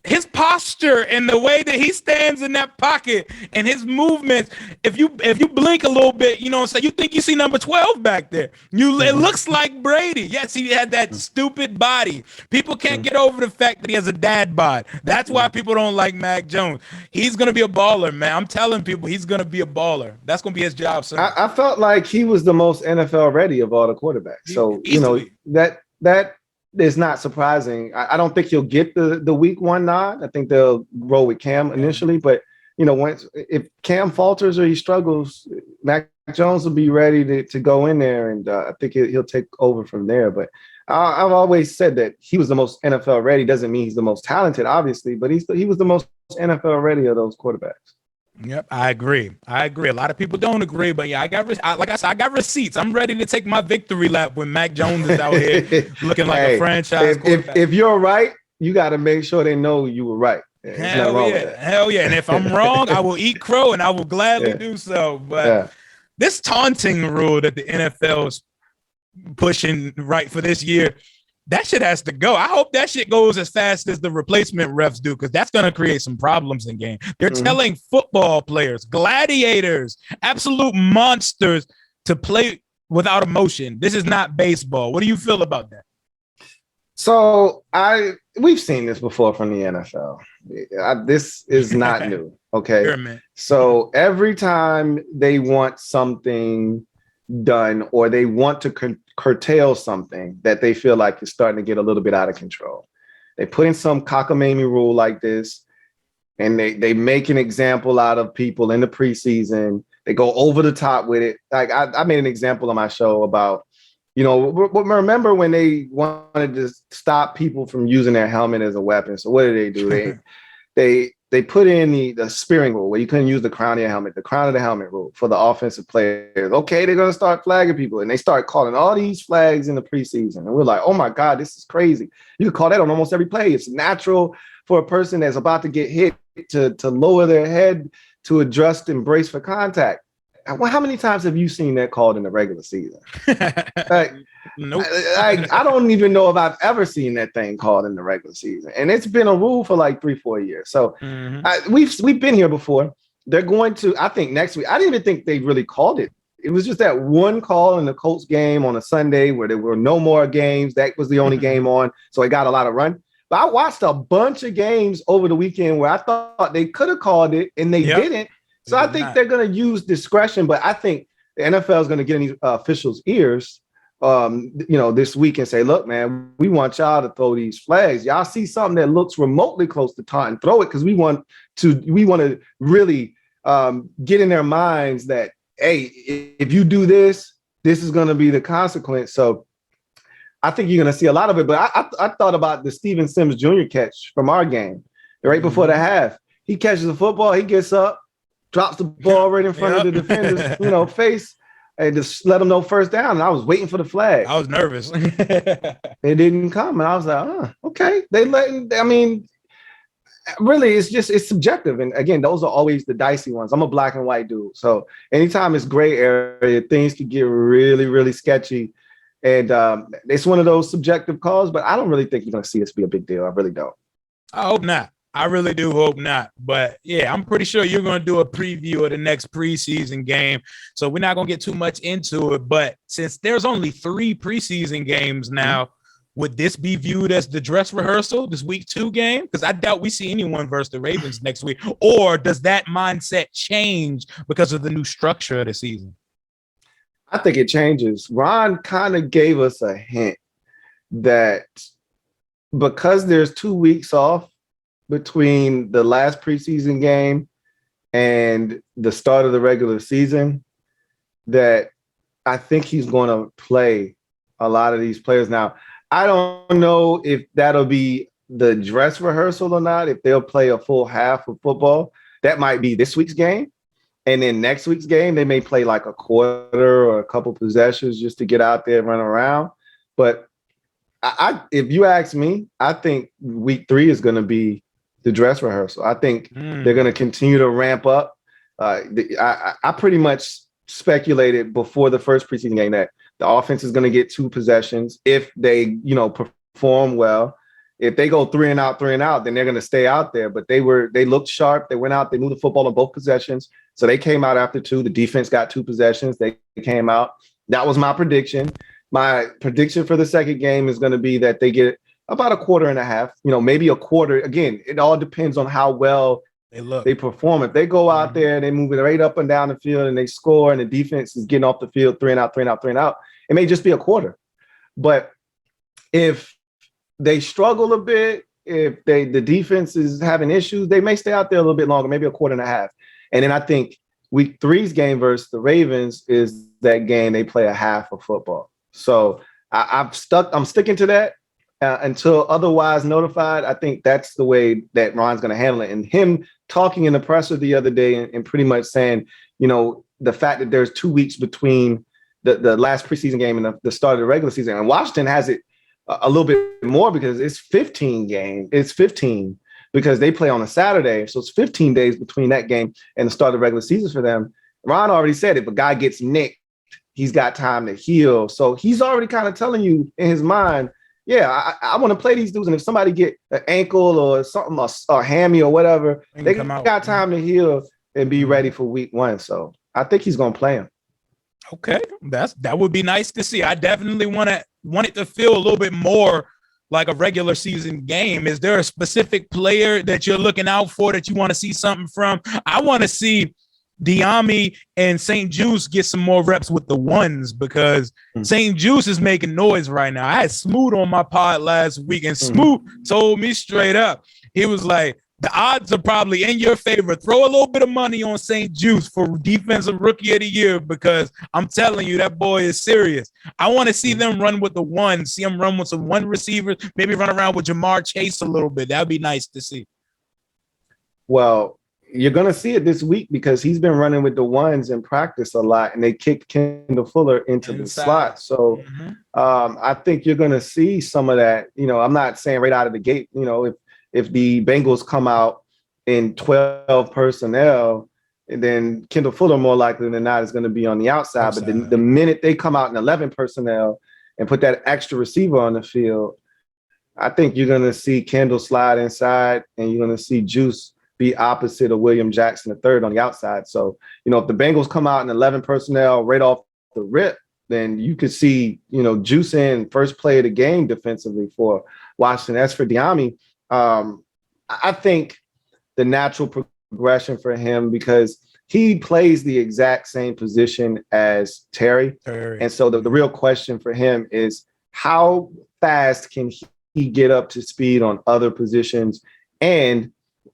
His posture and the way that he stands in that pocket and his movements, if you blink a little bit, you know what I'm saying, you think you see number 12 back there. It looks like Brady. Yes, he had that stupid body. People can't get over the fact that he has a dad bod. That's why people don't like Mac Jones. He's going to be a baller, man. I'm telling people he's going to be a baller. That's going to be his job, sir. I felt like he was the most NFL ready of all the quarterbacks. So, you know, that is not surprising. I don't think he'll get the week one nod. I think they'll roll with Cam initially, but you know, if Cam falters or he struggles, Mac Jones will be ready to go in there, and I think he'll take over from there. But I've always said that he was the most NFL ready. Doesn't mean he's the most talented, obviously, but he was the most NFL ready of those quarterbacks. Yep, I agree. A lot of people don't agree, but yeah, like I said, I got receipts. I'm ready to take my victory lap when Mac Jones is out here looking like a franchise quarterback. If you're right, you got to make sure they know you were right. Hell yeah. And if I'm wrong, I will eat crow and I will gladly do so. But this taunting rule that the NFL is pushing right for this year, that shit has to go. I hope that shit goes as fast as the replacement refs do, because that's going to create some problems in game. They're telling football players, gladiators, absolute monsters to play without emotion. This is not baseball. What do you feel about that? So we've seen this before from the NFL. This is not new. Okay. Sure, so every time they want something done or they want to curtail something that they feel like is starting to get a little bit out of control, they put in some cockamamie rule like this, and they make an example out of people in the preseason. They go over the top with it. Like I made an example on my show about, you know, remember when they wanted to stop people from using their helmet as a weapon? So what do? They put in the spearing rule where you couldn't use the crown of your helmet, the crown of the helmet rule for the offensive players. Okay, they're going to start flagging people. And they start calling all these flags in the preseason. And we're like, oh my God, this is crazy. You could call that on almost every play. It's natural for a person that's about to get hit to lower their head, to adjust and brace for contact. How many times have you seen that called in the regular season? Nope. I don't even know if I've ever seen that thing called in the regular season. And it's been a rule for like 3-4 years. So we've been here before. They're going to, I think next week, I didn't even think they really called it. It was just that one call in the Colts game on a Sunday where there were no more games. That was the only game on. So it got a lot of run. But I watched a bunch of games over the weekend where I thought they could have called it and they didn't. So I think they're going to use discretion, but I think the NFL is going to get in these officials' ears, this week and say, look, man, we want y'all to throw these flags. Y'all see something that looks remotely close to taunting, throw it, because we want to really get in their minds that, hey, if you do this, this is going to be the consequence. So I think you're going to see a lot of it. But I thought about the Steven Sims Jr. catch from our game right before the half. He catches the football, he gets up, drops the ball right in front of the defender's face, and just let them know first down. And I was waiting for the flag. I was nervous. It didn't come. And I was like, okay. Really, it's subjective. And again, those are always the dicey ones. I'm a black and white dude. So anytime it's gray area, things could get really, really sketchy. And it's one of those subjective calls, but I don't really think you're going to see this be a big deal. I really don't. I hope not. I really do hope not. But yeah, I'm pretty sure you're going to do a preview of the next preseason game. So we're not going to get too much into it. But since there's only 3 preseason games now, would this be viewed as the dress rehearsal, this week 2 game? Because I doubt we see anyone versus the Ravens next week. Or does that mindset change because of the new structure of the season? I think it changes. Ron kind of gave us a hint that because there's 2 weeks off between the last preseason game and the start of the regular season, that I think he's going to play a lot of these players. Now, I don't know if that'll be the dress rehearsal or not, if they'll play a full half of football. That might be this week's game. And then next week's game, they may play like a quarter or a couple possessions just to get out there and run around. But if you ask me, I think week 3 is going to be the dress rehearsal. I think they're going to continue to ramp up. I pretty much speculated before the first preseason game that the offense is going to get 2 possessions if they, perform well. If they go 3 and out, then they're going to stay out there. But they looked sharp. They went out, they moved the football on both possessions. So they came out after 2. The defense got 2 possessions. They came out. That was my prediction. My prediction for the second game is going to be that they get about a quarter and a half, maybe a quarter. Again, it all depends on how well they perform. If they go out there and they move it right up and down the field and they score and the defense is getting off the field 3 and out, 3 and out, 3 and out, it may just be a quarter. But if they struggle a bit, if the defense is having issues, they may stay out there a little bit longer, maybe a quarter and a half. And then I think week 3's game versus the Ravens is that game they play a half of football. So I'm sticking to that until otherwise notified. I think that's the way that Ron's going to handle it. And him talking in the presser the other day and pretty much saying, the fact that there's 2 weeks between the last preseason game and the start of the regular season. And Washington has it a little bit more because it's 15 games. It's 15 because they play on a Saturday. So it's 15 days between that game and the start of the regular season for them. Ron already said if a guy gets nicked, he's got time to heal. So he's already kind of telling you in his mind, yeah, I want to play these dudes. And if somebody get an ankle or something, or hammy or whatever, they got time to heal and be ready for week 1. So I think he's going to play him. Okay, that would be nice to see. I definitely want it to feel a little bit more like a regular season game. Is there a specific player that you're looking out for that you want to see something from? I want to see Diami and St. Juice get some more reps with the ones because St. Juice is making noise right now. I had Smoot on my pod last week, and Smoot told me straight up, he was like, the odds are probably in your favor. Throw a little bit of money on St. Juice for Defensive Rookie of the Year because I'm telling you, that boy is serious. I want to see them run with the ones, see them run with some one receivers, maybe run around with Jamar Chase a little bit. That'd be nice to see. Well, you're going to see it this week because he's been running with the ones in practice a lot, and they kicked Kendall Fuller into the slot. So I think you're going to see some of that. I'm not saying right out of the gate, if the Bengals come out in 12 personnel, and then Kendall Fuller more likely than not is going to be on the outside. But the minute they come out in 11 personnel and put that extra receiver on the field, I think you're going to see Kendall slide inside, and you're going to see Juice be opposite of William Jackson III on the outside. So, if the Bengals come out in 11 personnel right off the rip, then you could see, juice in first play of the game defensively for Washington. As for Diami, I think the natural progression for him, because he plays the exact same position as Terry. And so the real question for him is how fast can he get up to speed on other positions? And,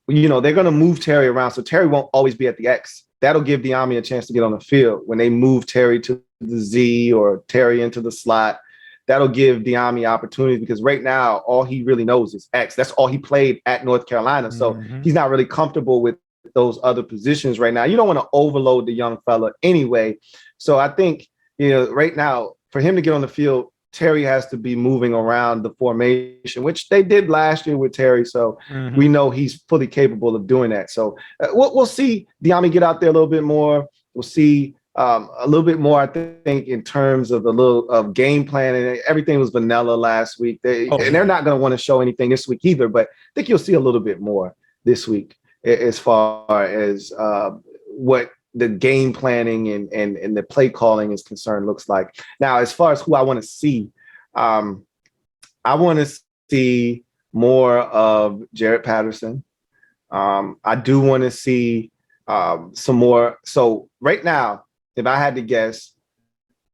they're going to move Terry around. So Terry won't always be at the X. That'll give Diami a chance to get on the field. When they move Terry to the Z or Terry into the slot, that'll give Diami opportunities, because right now, all he really knows is X. That's all he played at North Carolina. So he's not really comfortable with those other positions right now. You don't want to overload the young fella anyway. So I think, right now, for him to get on the field, Terry has to be moving around the formation, which they did last year with Terry. So we know he's fully capable of doing that. So we'll see Diami get out there a little bit more. We'll see a little bit more, I think, in terms of of game plan. And everything was vanilla last week. And they're not going to want to show anything this week either. But I think you'll see a little bit more this week as far as what the game planning and the play calling is concerned looks like. Now, as far as who I want to see, I want to see more of Jared Patterson. I do want to see some more. So right now, if I had to guess,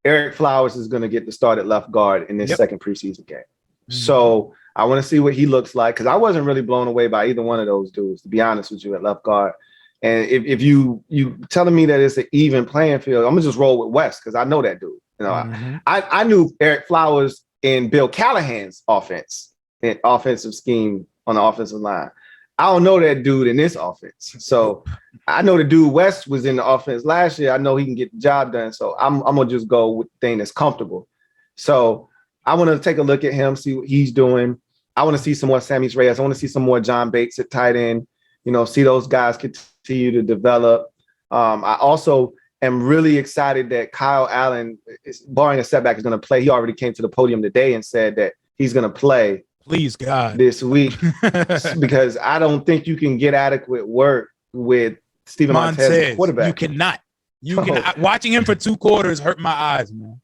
Eric Flowers is going to get the start at left guard in this second preseason game. So I want to see what he looks like, because I wasn't really blown away by either one of those dudes, to be honest with you, at left guard. And if you telling me that it's an even playing field, I'm gonna just roll with West, because I know that dude. I knew Eric Flowers in Bill Callahan's offensive scheme on the offensive line. I don't know that dude in this offense. So I know the dude West was in the offense last year. I know he can get the job done. So I'm gonna just go with the thing that's comfortable. So I want to take a look at him, see what he's doing. I want to see some more Sammy Reyes. I want to see some more John Bates at tight end. See those guys continue to develop. I also am really excited that Kyle Allen, barring a setback, is going to play. He already came to the podium today and said that he's going to play. Please, God, this week, because I don't think you can get adequate work with Steven Montez as quarterback. You cannot. Watching him for 2 quarters hurt my eyes, man.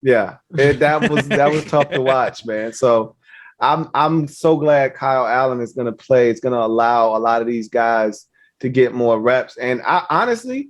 Yeah, that was tough to watch, man. So I'm so glad Kyle Allen is going to play. It's going to allow a lot of these guys to get more reps. And I honestly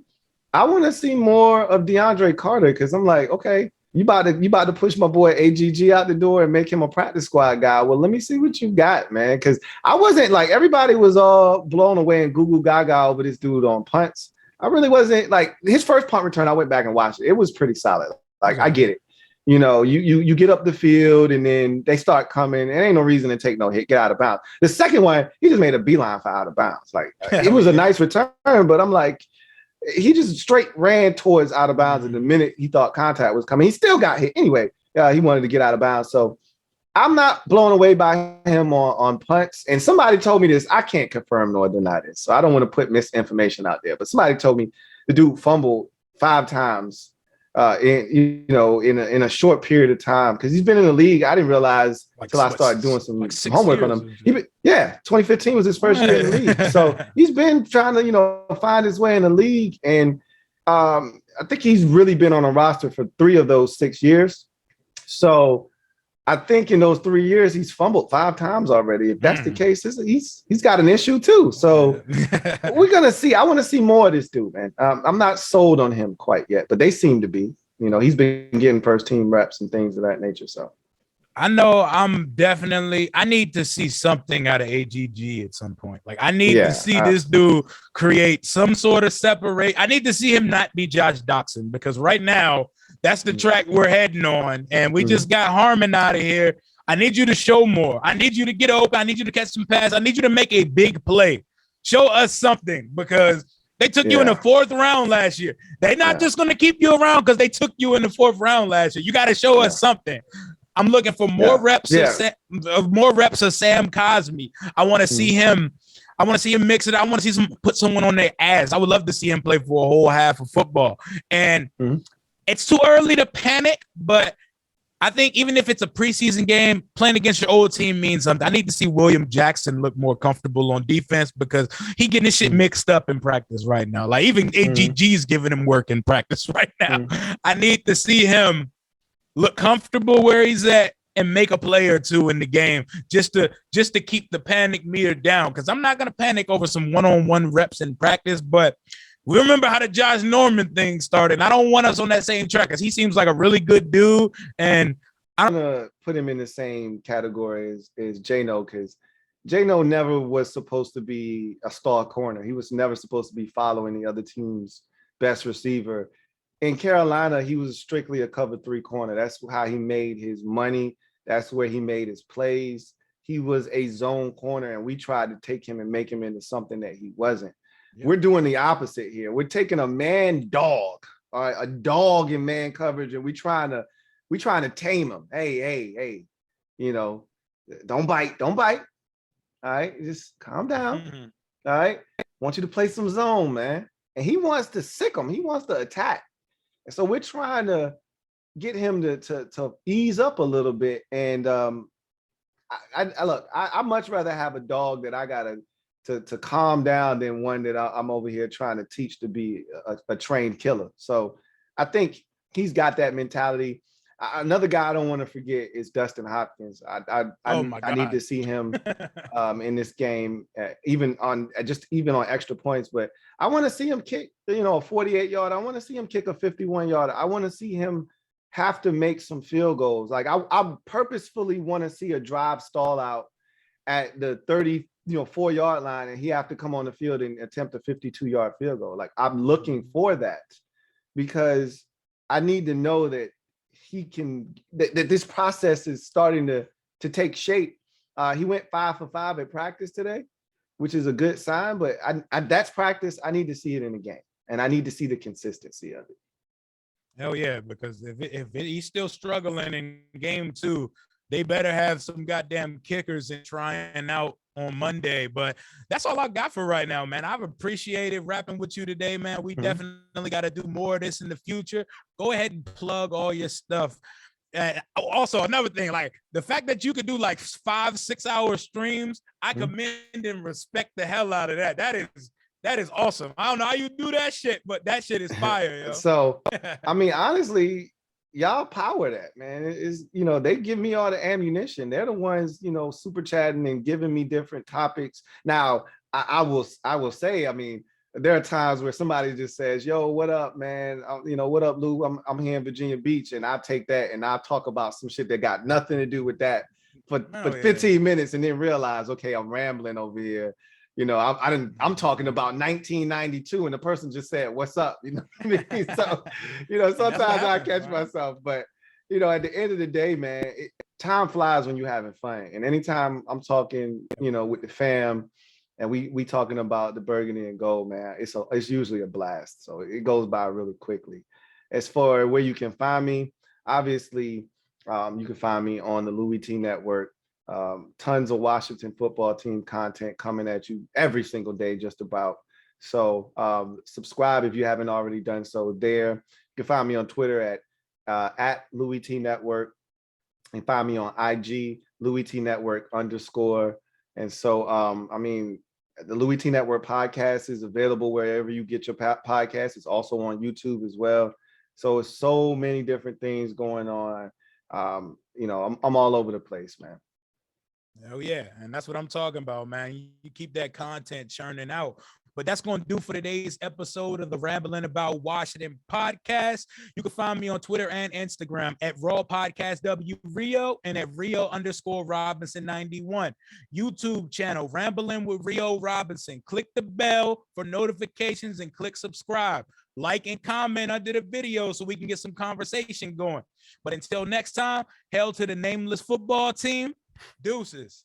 want to see more of DeAndre Carter, because I'm like, okay, you about to push my boy AGG out the door and make him a practice squad guy. Well, let me see what you got, man. Because I wasn't like, everybody was all blown away and goo gaga over this dude on punts. I really wasn't. Like, his first punt return, I went back and watched it. It was pretty solid. Like, I get it. You get up the field and then they start coming. There ain't no reason to take no hit, get out of bounds. The second one, he just made a beeline for out of bounds. Like, it was a nice return, but I'm like, he just straight ran towards out of bounds. And the minute he thought contact was coming, he still got hit. Anyway, he wanted to get out of bounds. So I'm not blown away by him on punts. And somebody told me this. I can't confirm nor deny this, so I don't want to put misinformation out there. But somebody told me the dude fumbled 5 times in a short period of time, because he's been in the league. I didn't realize until I started doing some homework on him. 2015 was his first year in the league. So he's been trying to, find his way in the league. And I think he's really been on a roster for 3 of those 6 years. So I think in those 3 years, he's fumbled 5 times already. If that's the case, he's got an issue too. So we're going to see. I want to see more of this dude, man. I'm not sold on him quite yet, but they seem to be. He's been getting first team reps and things of that nature. So I know I need to see something out of AGG at some point. Like, I need to see this dude create some sort of separate. I need to see him not be Josh Doxson, because right now, that's the track we're heading on, and we just got Harmon out of here. I need you to show more. I need you to get open. I need you to catch some pass. I need you to make a big play. Show us something, because they took you in the 4th round last year. They're not just going to keep you around because they took you in the 4th round last year. You got to show us something. I'm looking for more reps of Sam Cosmi. I want to see him. I want to see him mix it. I want to see put someone on their ass. I would love to see him play for a whole half of football. And it's too early to panic, but I think even if it's a preseason game, playing against your old team means something. I need to see William Jackson look more comfortable on defense, because he getting his shit mixed up in practice right now. Like, even AGG's giving him work in practice right now. I need to see him look comfortable where he's at, and make a play or two in the game just to keep the panic meter down. Because I'm not gonna panic over some one-on-one reps in practice, but we remember how the Josh Norman thing started. And I don't want us on that same track because he seems like a really good dude. And I'm gonna put him in the same category as Jano, because Jano never was supposed to be a star corner. He was never supposed to be following the other team's best receiver. In Carolina, he was strictly a cover 3 corner. That's how he made his money. That's where he made his plays. He was a zone corner, and we tried to take him and make him into something that he wasn't. Yep. We're doing the opposite here. We're taking a man dog, a dog in man coverage, and we trying to tame him. Hey, you know, don't bite. All right, just calm down. All right, I want you to play some zone, man. And he wants to sick him. He wants to attack. And so we're trying to get him to ease up a little bit. And I look, I much rather have a dog that I gotta to calm down than one that I'm over here trying to teach to be a trained killer. So I think he's got that mentality. Another guy I don't want to forget is Dustin Hopkins. I need to see him in this game, even on extra points. But I want to see him kick, a 48-yard. I want to see him kick a 51-yard. I want to see him have to make some field goals. Like I purposefully want to see a drive stall out at the 4-yard line, and he have to come on the field and attempt a 52-yard field goal. Like I'm looking for that, because I need to know that he can, that this process is starting to take shape. He went 5 for 5 at practice today, which is a good sign, but that's practice. I need to see it in the game, and I need to see the consistency of it. Hell yeah, because if he's still struggling in game 2, they better have some goddamn kickers and trying out on Monday. But that's all I got for right now, man. I've appreciated rapping with you today, man. We definitely got to do more of this in the future. Go ahead and plug all your stuff. And also another thing, like the fact that you could do like 5-6 hour streams, I commend and respect the hell out of that. That is awesome. I don't know how you do that shit, but that shit is fire, yo. So, I mean, honestly, y'all power that, man. They give me all the ammunition. They're the ones, super chatting and giving me different topics. Now, I will say, I mean, there are times where somebody just says, yo, what up, man? What up, Lou? I'm here in Virginia Beach, and I'll take that and I'll talk about some shit that got nothing to do with that for 15 minutes, and then realize, okay, I'm rambling over here. I'm talking about 1992, and the person just said, "What's up?" You know what I mean? So, sometimes I catch myself, but at the end of the day, man, time flies when you're having fun. And anytime I'm talking, with the fam, and we talking about the burgundy and gold, man, it's usually a blast. So it goes by really quickly. As for where you can find me, obviously, you can find me on the Louie T Network. Tons of Washington football team content coming at you every single day, just about. So subscribe if you haven't already done so there. You can find me on Twitter at Louie T Network, and find me on IG, Louie T Network _. And so, the Louie T Network podcast is available wherever you get your podcast. It's also on YouTube as well. So it's so many different things going on. I'm all over the place, man. Oh yeah, and that's what I'm talking about, man. You keep that content churning out. But that's going to do for today's episode of the Rambling About Washington podcast. You can find me on Twitter and Instagram at Raw Podcast W Rio and at Rio_Robinson91. YouTube channel Rambling with Rio Robinson. Click the bell for notifications and click subscribe. Like and comment under the video so we can get some conversation going. But until next time, hail to the nameless football team. Deuces.